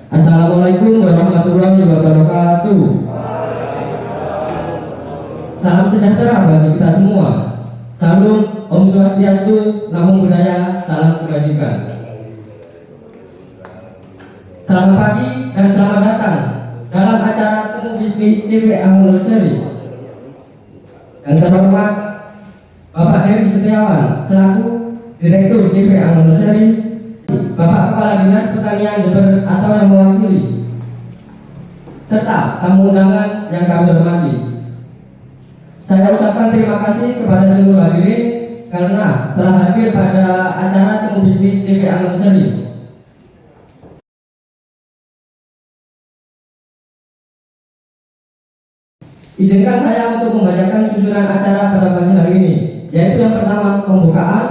Assalamualaikum warahmatullahi wabarakatuh. Salam sejahtera bagi kita semua. Salam Om Swastiastu, Namo Buddhaya, salam kebajikan. Selamat pagi dan selamat datang dalam acara Temu Bisnis CV Anniversary. Yang terhormat Bapak Heri Setiawan selaku Direktur CV Anniversary, Bapak Kepala Dinas Pertanian Jember atau yang mewakili, serta tamu undangan yang kami hormati. Saya ucapkan terima kasih kepada seluruh hadirin karena telah hadir pada acara Temu Bisnis TV Anniversary. Izinkan saya untuk membacakan susunan acara pada pagi hari ini, yaitu yang pertama pembukaan,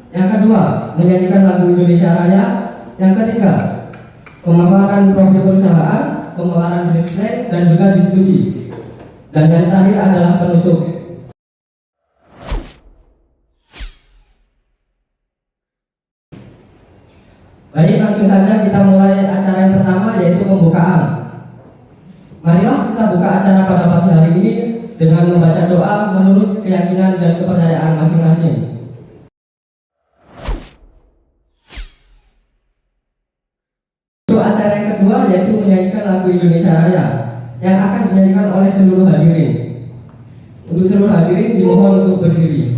yang kedua menyanyikan lagu Indonesia Raya, yang ketiga pemaparan profil perusahaan, pemaparan bisnis dan juga diskusi, dan yang terakhir adalah penutup. Baik, langsung saja kita mulai acara yang pertama, yaitu pembukaan. Marilah kita buka acara pada pagi hari ini dengan membaca doa menurut keyakinan dan kepercayaan masing-masing. Untuk acara yang kedua, yaitu menyanyikan lagu Indonesia Raya yang akan dinyanyikan oleh seluruh hadirin. Untuk seluruh hadirin dimohon untuk berdiri.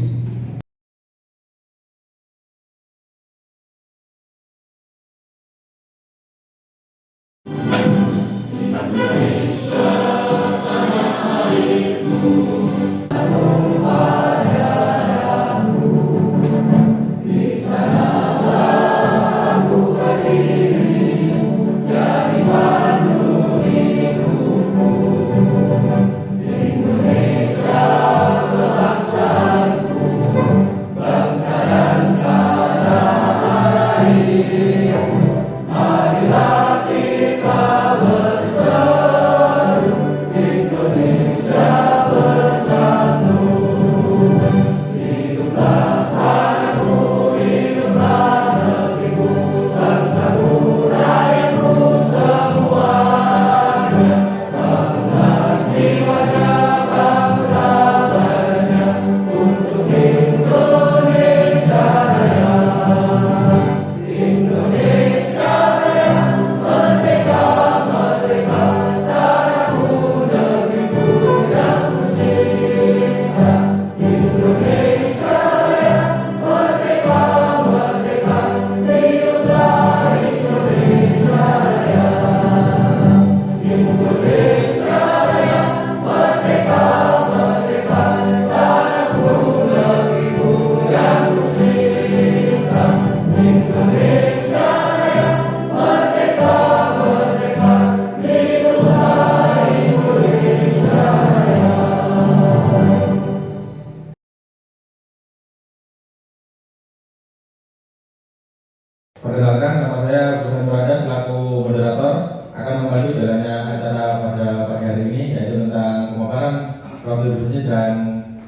Perkenalkan, nama saya Busan Murada selaku moderator akan membantu jalannya acara pada pagi hari ini, yaitu tentang pemaparan profil bisnis dan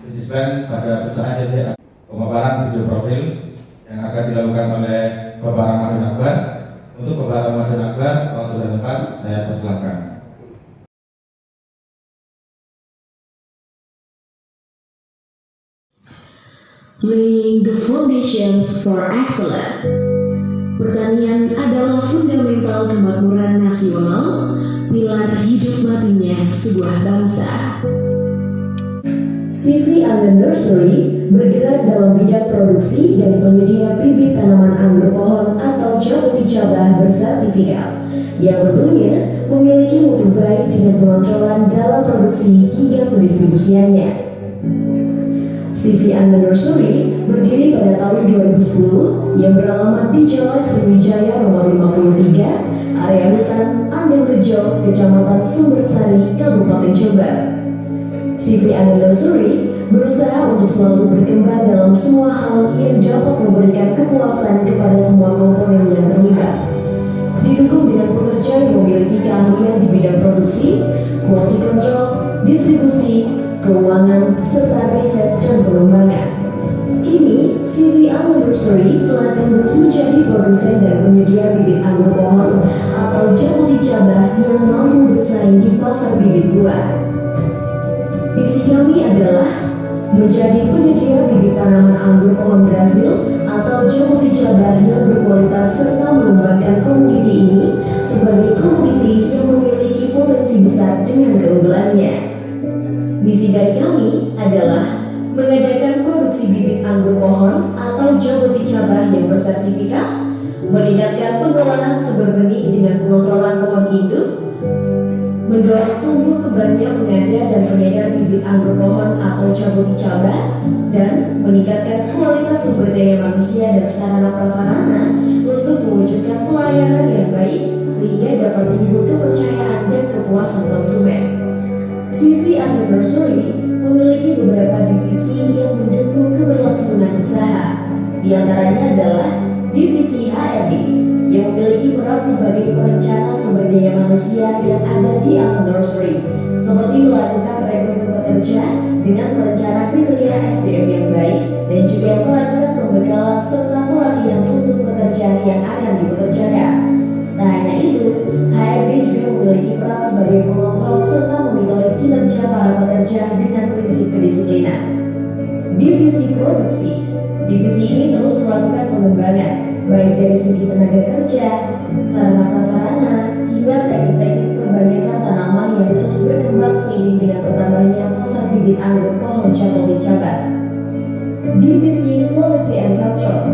bisnis plan pada perusahaan CV. Pemaparan video profil yang akan dilakukan oleh Bapak Ramadan Akbar. Untuk Bapak Ramadan Akbar, waktu dan tempat saya persilahkan. Laying the foundations for excellence. Pertanian adalah fundamental kemakmuran nasional, pilar hidup matinya sebuah bangsa. CV Angger Nursery bergerak dalam bidang produksi dan penyedia bibit tanaman anggur pohon atau jambu cabah bersertifikat, yang tentunya memiliki mutu baik dengan pengontrolan dalam produksi hingga pendistribusiannya. CV Angger Nursery berdiri pada tahun 2010 yang beralamat di Jalan Sriwijaya nomor 53, area hutan Anggerrejo, Kecamatan Sumbersari, Kabupaten Jember. CV Angger Nursery berusaha untuk selalu berkembang dalam semua hal yang dapat memberikan kepuasan kepada semua komponen yang terlibat. Didukung dengan pekerja yang memiliki keahlian di bidang produksi, quality control, distribusi, keuangan, serta riset dan pengembangan. Kini, CV Angger Nursery telah tumbuh menjadi produsen dan penyedia bibit anggur pohon atau jambu yang mampu bersaing di pasar bibit buah. Visi kami adalah menjadi penyedia bibit tanaman anggur pohon Brazil atau Jabuti Cabah yang berkualitas serta mengembangkan komoditi ini sebagai komoditi yang memiliki potensi besar dengan keunggulannya. Misi dari kami adalah mengadakan produksi bibit anggur pohon atau Jabuti Cabah yang bersertifikat, meningkatkan pengolahan sumber benih dengan pengontrolan pohon induk, mendorong tumbuh kembangnya pengada dan pengedar bibit anggur pohon atau Jabuti Cabah, dan meningkatkan kualitas sumber daya manusia dan sarana prasarana untuk mewujudkan pelayanan yang baik sehingga dapat timbul kepercayaan dan kepuasan konsumen. CV Anggur Nursery memiliki beberapa divisi yang mendukung keberlangsungan usaha. Di antaranya adalah divisi HRD yang memiliki peran sebagai perencana sumber daya manusia yang ada di Anggur Nursery, seperti melakukan rekrutmen pekerja dengan merencana kriteria SDM yang baik dan juga melakukan pembekalan serta pelatihan untuk pekerja yang akan dipekerjakan. Tak hanya itu, HRD juga memiliki peran sebagai pengontrol serta monitoring kinerja para pekerja dengan prinsip kedisiplinan. Divisi produksi. Divisi ini terus melakukan pengembangan, baik dari segi tenaga kerja, sarana prasarana, hingga teknik-teknik perbanyakan tanaman yang terus berkembang seiring dengan bertambahnya pasar bibit anggur pohon Jabuti Cabah. Divisi Quality and Control.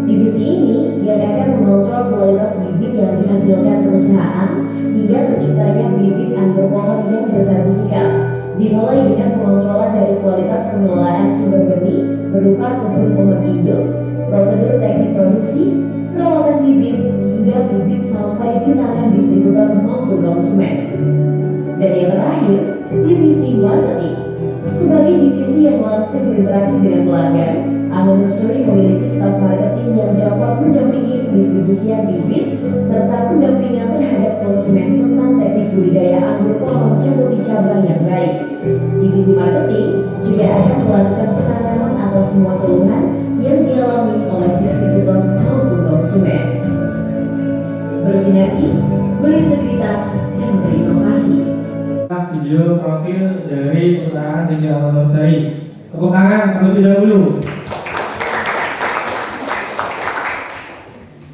Divisi ini yang akan mengontrol kualitas bibit yang dihasilkan perusahaan hingga terciptanya bibit anggur pohon yang bersertifikat, dimulai dengan pengontrolan dari kualitas pengelolaan sumber benih berupa kebun pohon induk, prosedur teknik produksi, perawatan bibit, hingga bibit sampai di tangan distributor maupun konsumen. Dan yang terakhir, divisi marketing. Sebagai divisi yang langsung berinteraksi dengan pelanggan, Anggur Nursery memiliki staf marketing yang dapat mendampingi distribusian bibit serta pendampingan terhadap konsumen tentang teknik budidaya anggur pohon Jabuti Cabah yang baik. Divisi marketing juga akan melakukan penanganan atas semua keluhan yang dialami oleh distributor maupun konsumen. Bersinergi, berintegritas, dan berinovasi. Video profil dari perusahaan Sigi Anggur Nursery. Tepuk tangan terlebih dahulu.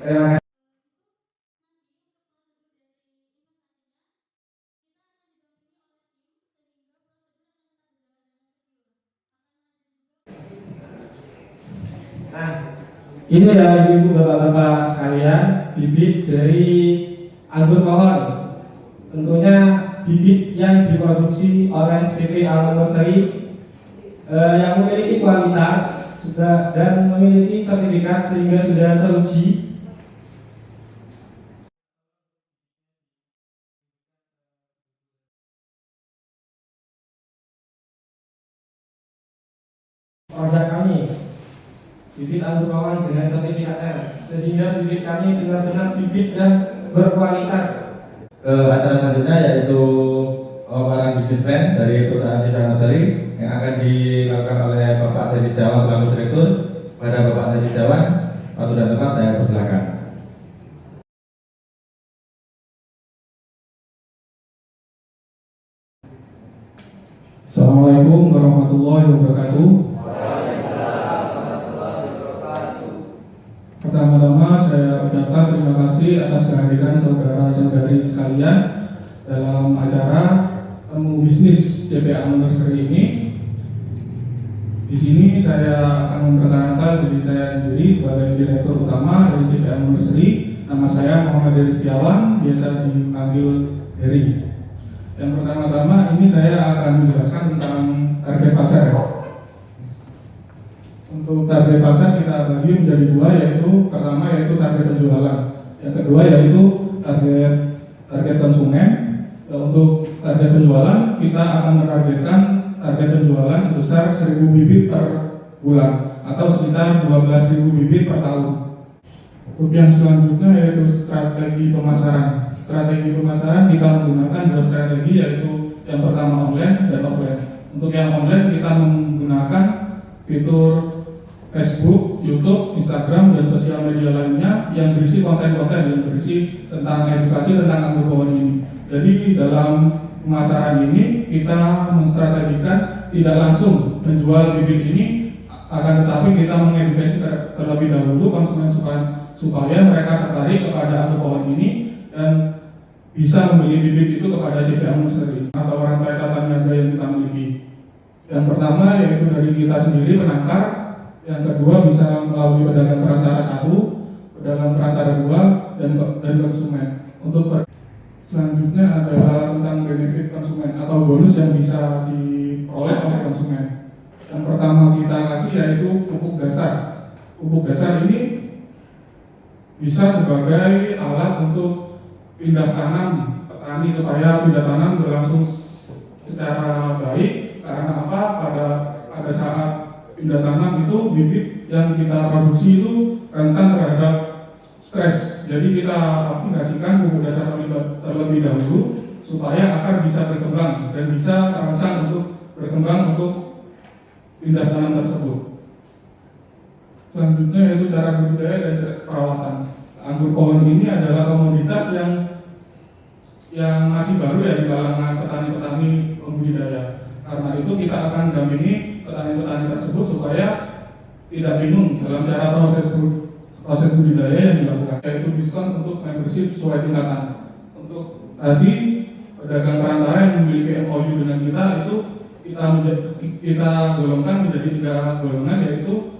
Terima kasih. Nah, ini ya ibu bapak-bapak sekalian, bibit dari anggur pohon. Tentunya bibit yang diproduksi oleh CV Anggur Nursery yang memiliki kualitas dan memiliki sertifikat sehingga sudah teruji. Produk kami bibit anggur pohon dengan sertifikat R, sehingga bibit kami benar-benar bibit yang berkualitas. Acara selanjutnya yaitu pemaparan bisnis plan dari perusahaan CV Anggur Nursery yang akan dilakukan oleh Bapak Teddy Setiawan selaku Direktur. Pada Bapak Teddy Setiawan, waktu dan tempat saya persilakan. Assalamualaikum warahmatullahi wabarakatuh. Pertama-tama saya ucapkan terima kasih atas kehadiran saudara-saudari sekalian dalam acara temu bisnis CV Anggur Nursery ini. Di sini saya akan memperkenalkan diri saya sendiri sebagai Direktur Utama dari CV Anggur Nursery. Nama saya Muhammad Teddy Setiawan, biasa dipanggil Heri. Yang pertama-tama ini saya akan menjelaskan tentang target pasar. Untuk target pasar kita bagi menjadi dua, yaitu pertama yaitu target penjualan, yang kedua yaitu target konsumen. Untuk target penjualan kita akan menargetkan target penjualan sebesar 1.000 bibit per bulan atau sekitar 12.000 bibit per tahun. Untuk yang selanjutnya yaitu strategi pemasaran. Strategi pemasaran kita menggunakan dua strategi, yaitu yang pertama online dan offline. Untuk yang online kita menggunakan fitur Facebook, YouTube, Instagram, dan sosial media lainnya yang berisi konten-konten yang berisi tentang edukasi tentang anggur pohon ini. Jadi dalam pemasaran ini kita menstrategikan tidak langsung menjual bibit ini, akan tetapi kita mengedukasi terlebih dahulu konsumen supaya mereka tertarik kepada anggur pohon ini dan bisa membeli bibit itu kepada CPA Nursery atau rantai tata niaga yang kita miliki. Yang pertama yaitu dari kita sendiri penangkar, yang kedua bisa melalui pedagang perantara 1, pedagang perantara 2, dan konsumen. Selanjutnya adalah tentang benefit konsumen atau bonus yang bisa diperoleh oleh konsumen. Yang pertama kita kasih yaitu pupuk dasar. Pupuk dasar ini bisa sebagai alat untuk pindah tanam petani supaya pindah tanam berlangsung secara baik. Karena apa? Pada saat pindah tanam itu bibit yang kita produksi itu rentan terhadap stres. Jadi kita aplikasikan pupuk dasar terlebih dahulu supaya akar bisa berkembang dan bisa terangsang untuk berkembang untuk pindah tanam tersebut. Selanjutnya yaitu cara budidaya dan perawatan. Anggur pohon ini adalah komoditas yang masih baru ya di kalangan petani-petani pembudidaya. Karena itu kita akan dampingi petani-petani tersebut supaya tidak bingung dalam cara proses budidaya yang dilakukan, yaitu diskon untuk membership sesuai tingkatan. Untuk tadi pedagang perantara yang memiliki MOU dengan kita itu kita golongkan menjadi 3 golongan, yaitu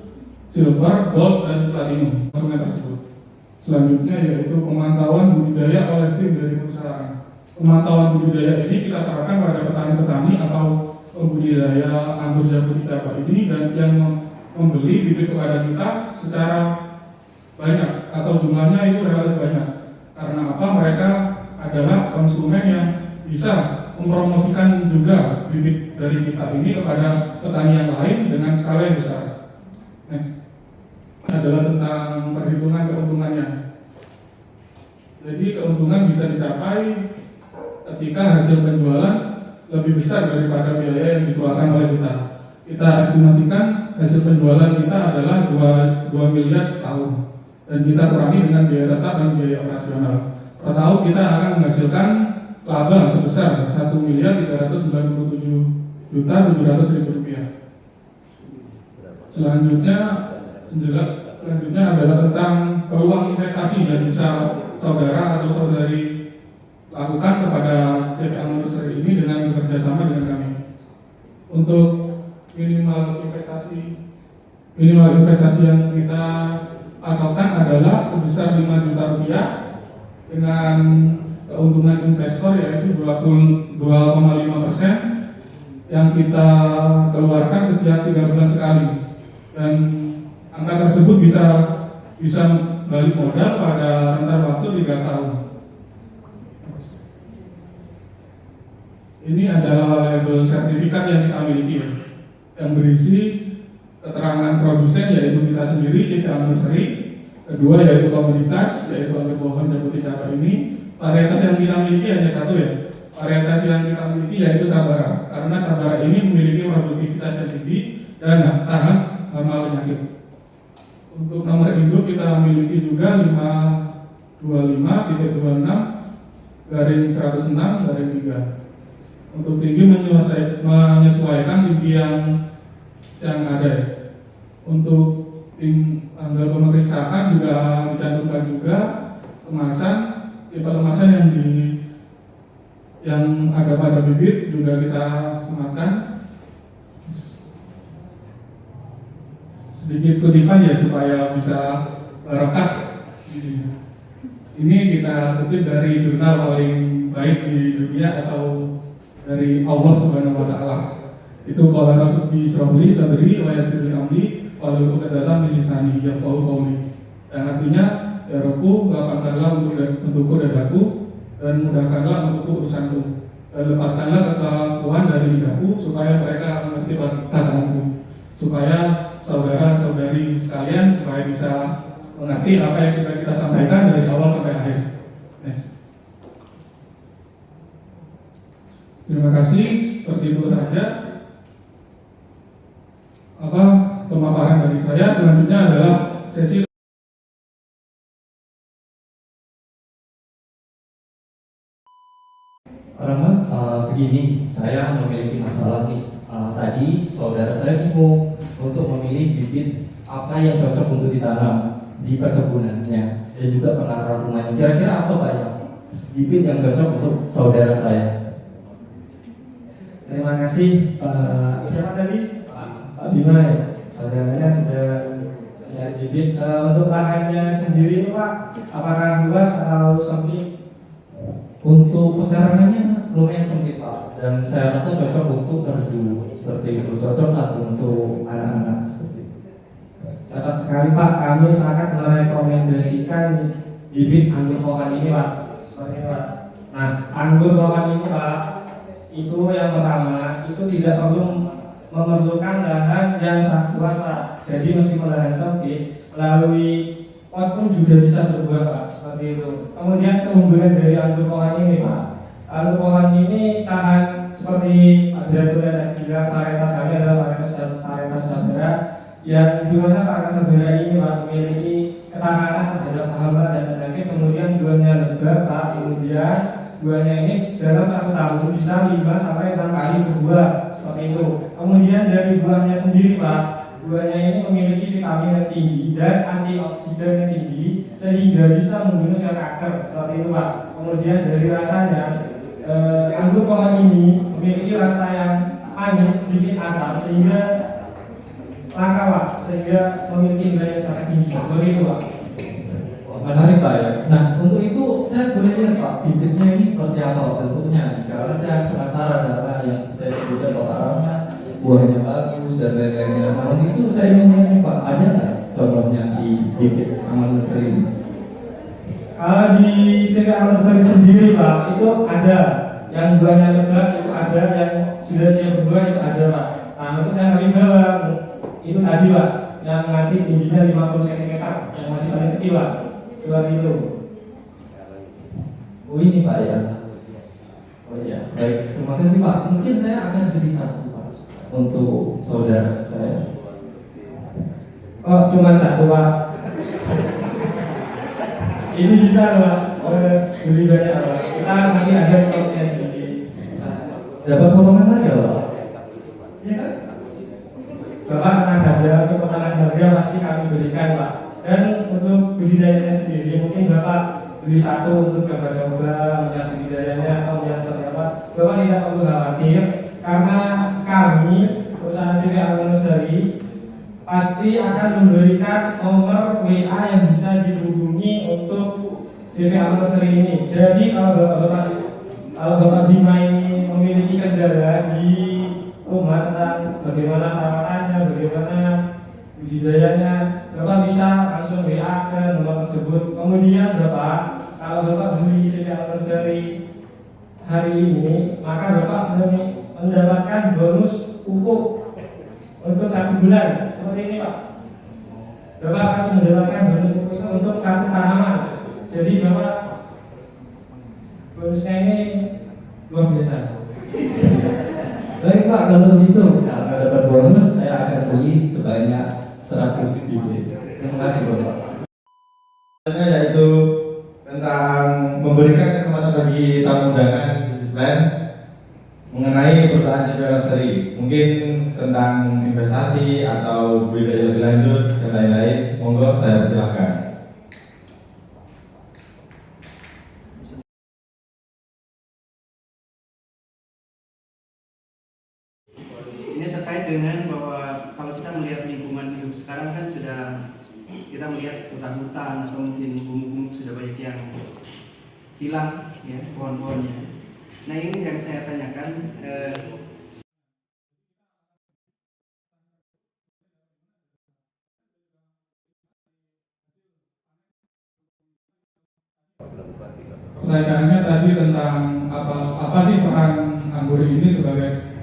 silver, gold, dan platinum konsumen tersebut. Selanjutnya yaitu pemantauan budidaya oleh tim dari perusahaan. Pemantauan budidaya ini kita terapkan pada petani-petani atau pembudidaya anggur Jabodetabek ini dan yang membeli bibit kepada kita secara banyak atau jumlahnya itu relatif banyak. Karena apa? Mereka adalah konsumen yang bisa mempromosikan juga bibit dari kita ini kepada petani yang lain dengan skala yang besar. Next. Ini adalah tentang perhitungan keuntungannya. Jadi keuntungan bisa dicapai ketika hasil penjualan lebih besar daripada biaya yang dikeluarkan oleh kita. Kita estimasikan hasil penjualan kita adalah 2 miliar tahun, dan kita kurangi dengan biaya tetap dan biaya operasional. Per tahun kita akan menghasilkan laba sebesar 1.397.700.000 rupiah. Selanjutnya adalah tentang peluang investasi yang bisa saudara atau saudari lakukan kepada CPA Nursery ini dengan bekerja sama dengan kami. Untuk minimal investasi yang kita patok adalah sebesar 5 juta rupiah dengan keuntungan investor yaitu 22,5% yang kita keluarkan setiap 3 bulan sekali, dan angka tersebut bisa balik modal pada rentan waktu 3 tahun. Ini adalah label sertifikat yang kita miliki yang berisi keterangan produsen yaitu kita sendiri CPA Nursery, kedua yaitu komoditas yaitu anggur pohon Jabodetabek ini. Varietas yang kita miliki hanya satu ya. Varietas yang kita miliki yaitu Sabara, karena Sabara ini memiliki produktivitas yang tinggi dan tahan hama penyakit. Untuk nomor induk kita miliki juga 525.26/106/3. Untuk tinggi menyesuaikan tinggi yang ada. Untuk tanggal pemeriksaan juga dicantumkan juga tipe kemasan yang ada pada bibit juga kita sematkan. Sedikit kutipan ya supaya bisa barokah. Ini kita kutip dari jurnal paling baik di dunia atau dari Allah Subhanahu wa Ta'ala. Itu qala rabbi syrahli sadri wa yassir li amri wahlul 'uqdatam min lisani yafqahu qawli. Yang artinya, ya Rabbku, lapangkanlah untukku dadaku dan mudahkanlah untukku urusanku, dan lepaskanlah kekakuan dari lidahku supaya mereka mengerti kata-kataku, supaya saudara-saudari sekalian supaya bisa mengerti apa yang sudah kita sampaikan dari awal sampai akhir. Next. Terima kasih, seperti itu saja pemaparan dari saya. Selanjutnya adalah sesi Rahmat, begini, saya memiliki masalah nih. Tadi saudara saya bingung untuk memilih bibit apa yang cocok untuk ditanam di perkebunannya dan juga penanaman rumahnya. Kira-kira apa Pak ya bibit yang cocok untuk saudara saya? Terima kasih Pak. Siapa tadi? Pak Bima ya. Saudaranya sudah ya bibit. Untuk lahannya sendiri Pak, apakah luas atau sempit? Untuk pekarangannya lumayan sempit Pak, dan saya rasa cocok untuk terdu seperti itu, cocok lah untuk anak-anak seperti itu. Cocok sekali Pak. Kami sangat merekomendasikan bibit anggur pohon ini Pak. Seperti ini Pak. Nah, anggur pohon ini Pak, itu yang pertama itu tidak perlu memerlukan lahan yang sangat luas Pak. Jadi meskipun lahan sempit, melalui pot pun juga bisa berbuah Pak, seperti itu. Kemudian keunggulan dari anggur pohon ini Pak, anggur pohon ini tahan seperti Pak Direktur yang bilang, varietas kami adalah varietas sabara, yang dimana varietas sabara ini Pak memiliki ketahanan terhadap hama dan penyakit. Kemudian buahnya lebar Pak, kemudian buahnya ini dalam 1 tahun bisa 5 sampai 6 kali berbuah, seperti itu. Kemudian dari buahnya sendiri Pak, buahnya ini memiliki vitamin yang tinggi dan antioksidan yang tinggi sehingga bisa membunuh sel kanker, seperti itu Pak. Kemudian dari rasanya, anggur pohon ini memiliki rasa yang manis, sedikit asam sehingga langka Pak, sehingga memiliki nilai yang sangat tinggi, seperti itu Pak. Menarik Pak ya. Nah untuk itu saya boleh lihat Pak bibitnya ini seperti apa bentuknya, karena saya penasaran karena yang saya sebutkan Bapak Rahmat buahnya bagus dan lain-lainnya. Nah untuk itu saya ingin tanya Pak, ada nggak contohnya di bibit Amal Nursery ini? Kalau di CV Amal Nursery sendiri Pak, itu ada yang buahnya lebat, itu ada yang sudah siap berbuah, itu ada Pak. Nah untuk yang kami bawa itu tadi Pak, yang masih tingginya 50 cm, yang masih paling kecil Pak, seperti itu. Oh ini Pak ya. Oh iya, baik. Terima kasih Pak. Mungkin saya akan beri satu Pak untuk saudara saya. Oh cuma satu Pak. Ini bisa Pak, beli banyak Pak. Kita masih ada stoknya sendiri. Dapat potongan harga Pak? Iya kan? Bapak tenang saja, untuk potongan harga pasti kami berikan Pak. Dan untuk budidayanya sendiri mungkin Bapak beli satu untuk coba-coba melihat budidayanya atau melihat seperti apa. Bapak tidak perlu khawatir karena kami perusahaan CV Amal Nursery pasti akan memberikan nomor WA yang bisa dihubungi untuk CV Amal Nursery ini. Jadi kalau Bapak Bima ini memiliki kendala di rumah tentang bagaimana perawatannya, bagaimana budidayanya, Bapak bisa langsung WA ke nomor tersebut. Kemudian Bapak, kalau Bapak beli CV Amal Nursery hari ini, maka Bapak mendapatkan bonus pupuk untuk 1 bulan, seperti ini Pak. Bapak harus mendapatkan bonus pupuk itu untuk 1 tanaman. Jadi Bapak bonusnya ini luar biasa. Baik Pak, kalau begitu, kalau dapat bonus saya akan beli sebanyak 100 bibit. Terima kasih Bapak. Yaitu tentang memberikan kesempatan bagi tamu undangan bisnis plan mengenai perusahaan CV Nursery, mungkin tentang investasi atau budidaya lebih lanjut dan lain-lain. Monggo saya persilahkan. Ini terkait dengan bahwa kalau kita melihat lingkungan hidup sekarang kan sudah kita melihat hutan-hutan atau mungkin bumbu-bumbu sudah banyak yang hilang ya pohon-pohonnya. Nah ini yang saya tanyakan, Pertanyaannya tadi tentang apa sih peran anggur ini sebagai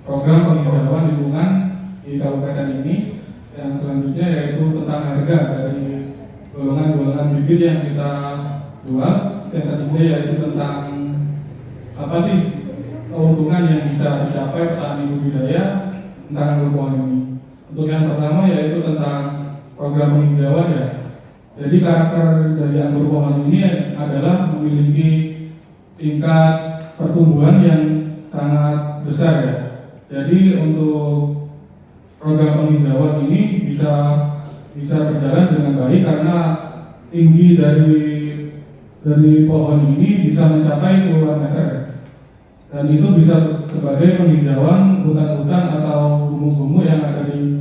program penghijauan lingkungan di kabupaten ini. Yang selanjutnya yaitu tentang harga dari golongan-golongan bibit yang kita jual. Yang ketiga yaitu tentang apa sih keuntungan yang bisa dicapai petani budidaya tentang anggur pohon ini. Untuk yang pertama yaitu tentang program penghijauan ya. Jadi karakter dari anggur pohon ini adalah memiliki tingkat pertumbuhan yang sangat besar ya. Jadi untuk program penghijauan ini bisa berjalan dengan baik karena tinggi dari pohon ini bisa mencapai puluhan meter. Dan itu bisa sebagai penghijauan hutan-hutan atau gumuk-gumuk yang ada di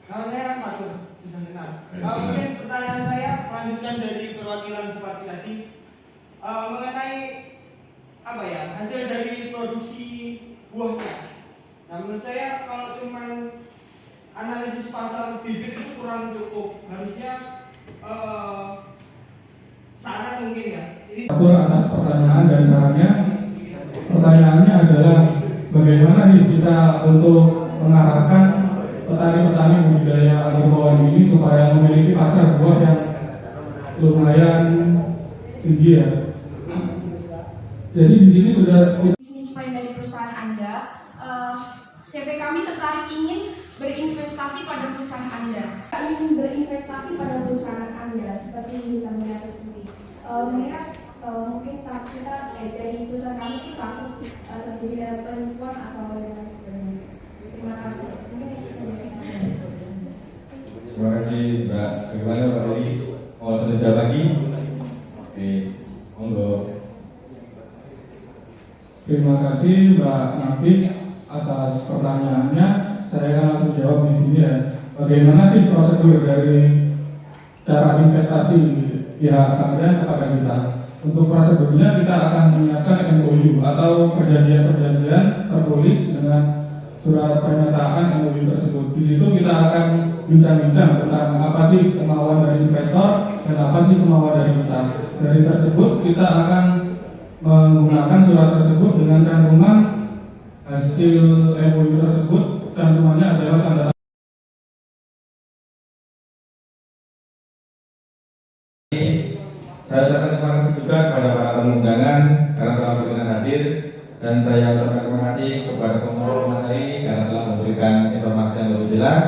Kalau saya Fatur, sudah kenal. Mungkin pertanyaan saya melanjutkan dari perwakilan Bupati tadi mengenai apa ya, hasil dari produksi buahnya. Nah, menurut saya kalau cuman analisis pasar bibit itu kurang cukup. Harusnya saran mungkin ya. atur atas pertanyaan dan sarannya. Pertanyaannya adalah bagaimana sih kita untuk mengarahkan petani-petani budidaya anggur pohon ini supaya memiliki pasar buah yang lumayan tinggi ya. Jadi di sini sudah bisnis plan dari perusahaan Anda, CV kami tertarik ingin berinvestasi pada perusahaan Anda. Ingin berinvestasi pada perusahaan Anda seperti Tamina tersebut. Melihat mungkin kita dari perusahaan kami takut terjadi dalam penipuan atau yang lain sebagainya. Terima kasih. Mungkin itu saja. Terima kasih Mbak. Bagaimana Pak Dewi? Mau sudah jawab lagi? Oke, monggo. terima kasih Mbak Nafis atas pertanyaannya. Saya akan langsung jawab di sini ya. Bagaimana sih prosedur dari cara investasi pihak kalian kepada kita? Untuk prosedurnya kita akan menyiapkan MOU atau perjanjian-perjanjian tertulis dengan surat pernyataan MOU tersebut. Di situ kita akan bincang-bincang tentang apa sih kemauan dari investor dan apa sih kemauan dari kita. Dari tersebut kita akan menggunakan surat tersebut dengan cantuman hasil MOU tersebut. Cantumannya adalah tanda. Saya ucapkan terima kasih juga kepada para tamu undangan karena telah berkenan hadir, dan saya ucapkan terima kasih kepada pembawa materi karena telah memberikan informasi yang lebih jelas.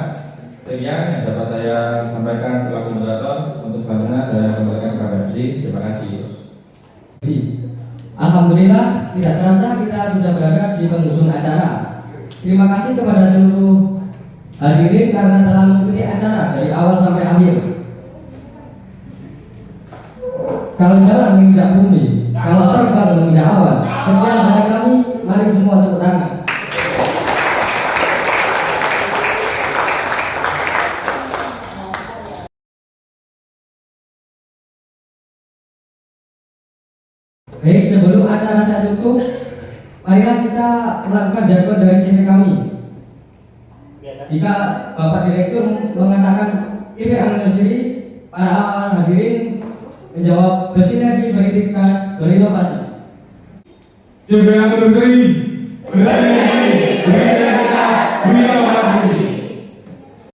Sekian yang dapat saya sampaikan selaku moderator. Untuk selanjutnya saya kembalikan kepada MC. Terima kasih. Alhamdulillah, tidak terasa kita sudah berada di penghujung acara. Terima kasih kepada seluruh hadirin karena telah mengikuti acara dari awal sampai akhir. Kalau jalan menginjak bumi, kalau terbang menginjak awan. Sekian dari kami, mari semua tepuk tangan. Baik, sebelum acara saya tutup, marilah kita melakukan jadwal dari CV kami. Jika Bapak Direktur mengatakan CV anniversary, para hadirin menjawab bersinergi, berintegritas, berinovasi. CV anniversary.